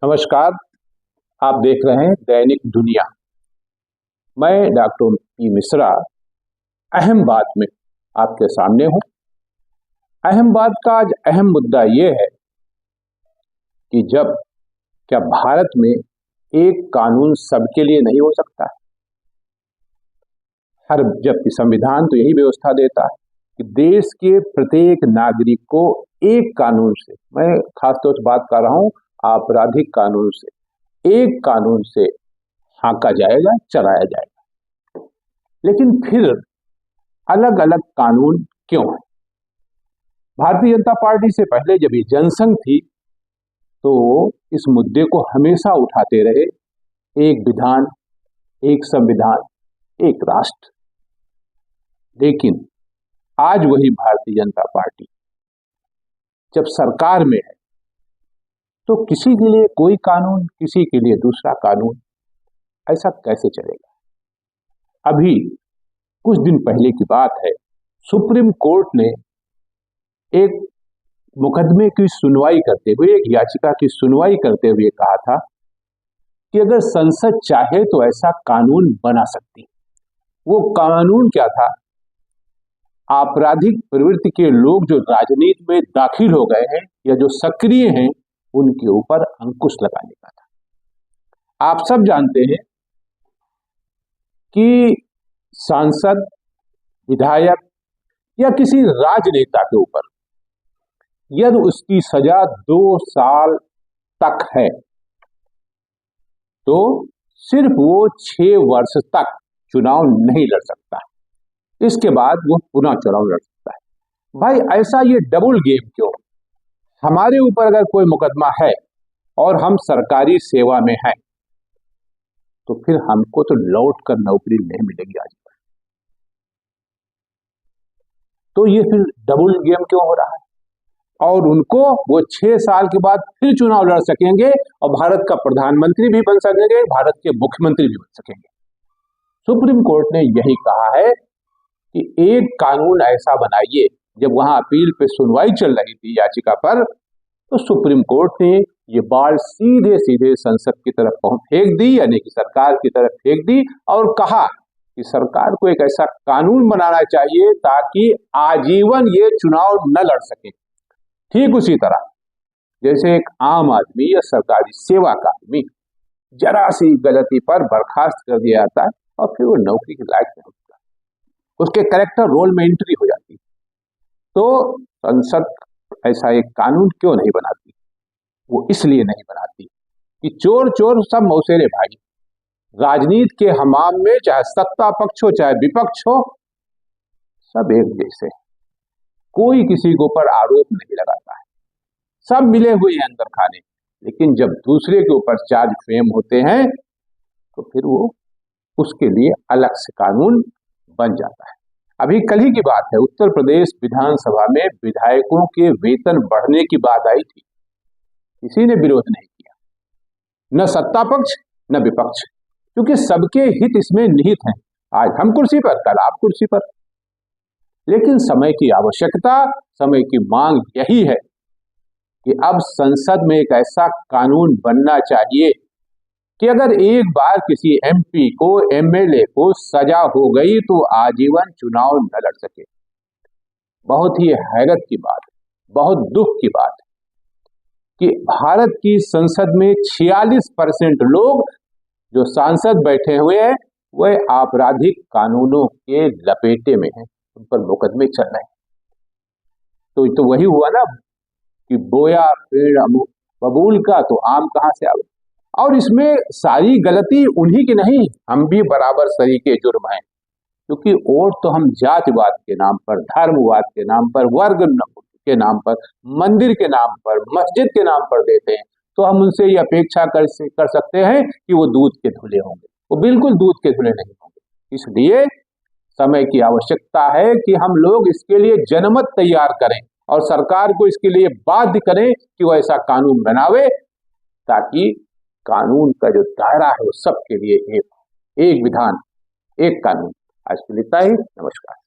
नमस्कार। आप देख रहे हैं दैनिक दुनिया। मैं डॉक्टर पी मिश्रा अहम बात में आपके सामने हूं। अहम बात का आज अहम मुद्दा यह है कि क्या भारत में एक कानून सबके लिए नहीं हो सकता है? जबकि संविधान तो यही व्यवस्था देता है कि देश के प्रत्येक नागरिक को एक कानून से, मैं खासतौर से बात कर रहा हूं आपराधिक कानून से, एक कानून से हाँका जाएगा, चलाया जाएगा। लेकिन फिर अलग अलग कानून क्यों है? भारतीय जनता पार्टी से पहले जब ये जनसंघ थी तो इस मुद्दे को हमेशा उठाते रहे, एक विधान, एक संविधान, एक राष्ट्र। लेकिन आज वही भारतीय जनता पार्टी जब सरकार में है तो किसी के लिए कोई कानून, किसी के लिए दूसरा कानून, ऐसा कैसे चलेगा? अभी कुछ दिन पहले की बात है, सुप्रीम कोर्ट ने एक मुकदमे की सुनवाई करते हुए, एक याचिका की सुनवाई करते हुए कहा था कि अगर संसद चाहे तो ऐसा कानून बना सकती। वो कानून क्या था? आपराधिक प्रवृत्ति के लोग जो राजनीति में दाखिल हो गए हैं या जो सक्रिय हैं, उनके ऊपर अंकुश लगाने का था। आप सब जानते हैं कि सांसद, विधायक या किसी राजनेता के ऊपर यदि उसकी सजा 2 साल तक है तो सिर्फ वो 6 वर्ष तक चुनाव नहीं लड़ सकता। इसके बाद वो पुनः चुनाव लड़ सकता है। भाई, ऐसा ये डबल गेम क्यों? हमारे ऊपर अगर कोई मुकदमा है और हम सरकारी सेवा में हैं तो फिर हमको तो लौट कर नौकरी नहीं मिलेगी आज। तो ये फिर डबल गेम क्यों हो रहा है? और उनको वो 6 साल के बाद फिर चुनाव लड़ सकेंगे और भारत का प्रधानमंत्री भी बन सकेंगे, भारत के मुख्यमंत्री भी बन सकेंगे। सुप्रीम कोर्ट ने यही कहा है कि एक कानून ऐसा बनाइए। जब वहां अपील पे सुनवाई चल रही थी याचिका पर, तो सुप्रीम कोर्ट ने ये बाल सीधे सीधे संसद की तरफ फेंक दी, यानी कि सरकार की तरफ फेंक दी, और कहा कि सरकार को एक ऐसा कानून बनाना चाहिए ताकि आजीवन ये चुनाव न लड़ सके। ठीक उसी तरह जैसे एक आम आदमी या सरकारी सेवा का आदमी जरा सी गलती पर बर्खास्त कर दिया जाता है और फिर वो नौकरी के लायक नहीं होता, उसके कैरेक्टर रोल में एंट्री हो जाती। तो संसद ऐसा एक कानून क्यों नहीं बनाती? वो इसलिए नहीं बनाती कि चोर चोर सब मौसेरे भाई। राजनीति के हमाम में चाहे सत्ता पक्ष हो चाहे विपक्ष हो, सब एक जैसे, कोई किसी के ऊपर आरोप नहीं लगाता है, सब मिले हुए हैं अंदर खाने। लेकिन जब दूसरे के ऊपर चार्ज फ्रेम होते हैं तो फिर वो उसके लिए अलग से कानून बन जाता है। अभी कल ही की बात है, उत्तर प्रदेश विधानसभा में विधायकों के वेतन बढ़ने की बात आई थी। किसी ने विरोध नहीं किया, न सत्ता पक्ष न विपक्ष, क्योंकि सबके हित इसमें निहित हैं। आज हम कुर्सी पर, कल आप कुर्सी पर। लेकिन समय की आवश्यकता, समय की मांग यही है कि अब संसद में एक ऐसा कानून बनना चाहिए कि अगर एक बार किसी एमपी को, एमएलए को सजा हो गई तो आजीवन चुनाव न लड़ सके। बहुत ही हैरत की बात, बहुत दुख की बात कि भारत की संसद में 46% लोग जो सांसद बैठे हुए हैं वह आपराधिक कानूनों के लपेटे में हैं, उन पर मुकदमे चल रहे हैं। तो वही हुआ ना कि बोया पेड़ बबूल का तो आम कहां से आ गए। और इसमें सारी गलती उन्हीं की नहीं, हम भी बराबर सरीके जुर्म हैं, क्योंकि वोट तो हम जातिवाद के नाम पर, धर्मवाद के नाम पर, वर्ग के नाम पर, मंदिर के नाम पर, मस्जिद के नाम पर देते हैं। तो हम उनसे ये अपेक्षा कर सकते हैं कि वो दूध के धुले होंगे। वो बिल्कुल दूध के धुले नहीं होंगे। इसलिए समय की आवश्यकता है कि हम लोग इसके लिए जनमत तैयार करें और सरकार को इसके लिए बाध्य करें कि वो ऐसा कानून बनावे ताकि कानून का जो दायरा है वो सबके लिए एक विधान, एक कानून। आज के लिए इतना ही। नमस्कार।